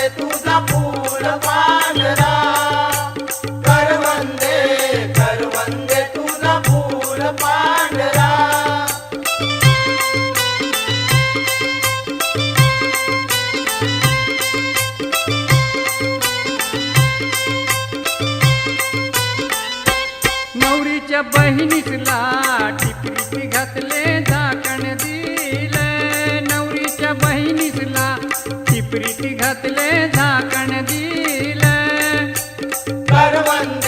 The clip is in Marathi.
करवंदे तुझा फूल पांढरा, करवंदे करवंदे तुझा फूल पांढरा. नवरीच्या बहिणीसला टिपरीती घातले झाकण दिले, नवरीच्या बहिणीसला टिपरीती घातले झाकण दिले. करवंदे